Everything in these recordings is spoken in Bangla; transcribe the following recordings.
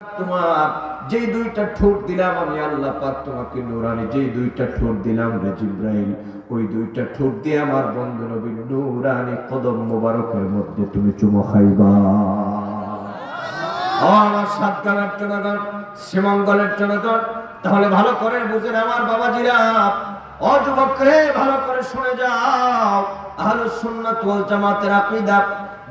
তোমার যে দুইটা ঠোঁট দিলাম আমি আল্লাহ পাক তোমাকে নূরানি যে দুইটা ঠোঁট দিলাম রে জিবরাইল, ওই দুইটা ঠোঁট দিয়ে আমার বন্ধু নবীর নূরানি কদম মোবারকের মধ্যে তুমি চুমো খাইবা। আমার সাতগানের জনগণ, শ্রীমঙ্গলের জনগণ, তাহলে ভালো করে বুঝেন আমার বাবাজিরা, ও যুবক রে, ভালো করে শুনে যাও। আহলুস সুন্নাত ওয়াল জামাতের আকীদা,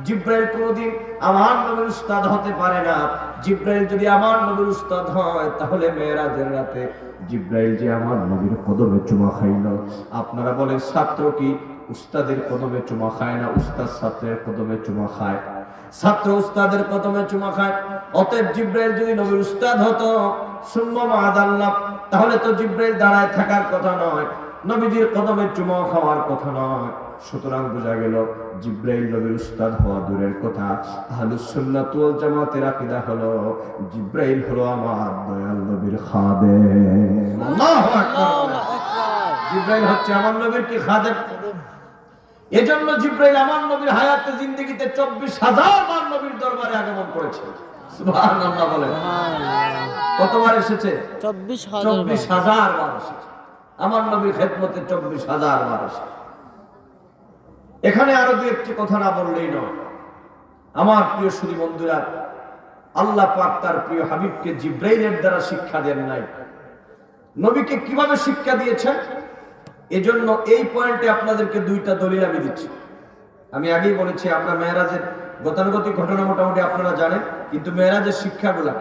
জিবরাইল কোনদিন আমার নবীর উস্তাদ হতে পারে না। জিবরাইল যদি আমার নবীর উস্তাদ হয়, তাহলে মেরাজের রাতে জিবরাইল যে আমার নবীর কদমে চুমা খাইল। আপনারা বলেন ছাত্র কি উস্তাদের কদমে চুমা খায় না? উস্তাদ ছাত্রের কদমে চুমা খায়, ছাত্র উস্তাদের কদমে চুমা খায়। অতএব জিবরাইল যদি নবীর উস্তাদ হতো, সুম্মা মাআদাল্লাহ, তাহলে তো জিবরাইল দাঁড়ায় থাকার কথা নয়, নবীজির কদমে চুমা খাওয়ার কথা নয়। সুতরাং বোঝা গেল জিবরাইল নবীর উস্তাদ হওয়া দূরের কথা, আহলুস সুন্নাত ওয়াল জামাতের আকীদা হলো জিবরাইল হলো আমার দয়াল নবীর খাদেম। আল্লাহু আকবার। জিবরাইল হচ্ছে আমার নবীর কি খাদেম। এজন্য জিবরাইল আমার নবীর হায়াতে জিন্দেগিতে 24,000 বার নবীর দরবারে আগমন করেছে। সুবহানাল্লাহ বলেন। কতবার এসেছে? 24,000 বার এসেছে। আমার নবীর খেদমতে 24,000 বার এসেছে। এখানে আরো দু একটি কথা না বললেই নয়। আমার প্রিয় সুধী বন্ধুরা, আল্লাহ পাক তার প্রিয় হাবিবকে জিবরাইলের দ্বারা শিক্ষা দেন নাই, নবীকে কিভাবে শিক্ষা দিয়েছেন। এজন্য এই পয়েন্টে আপনাদেরকে দুইটা দলিল আমি দিচ্ছি। আমি আগেই বলেছি আমরা মেরাজের গতানুগতিক ঘটনা মোটামুটি আপনারা জানেন, কিন্তু মেরাজের শিক্ষাগুলা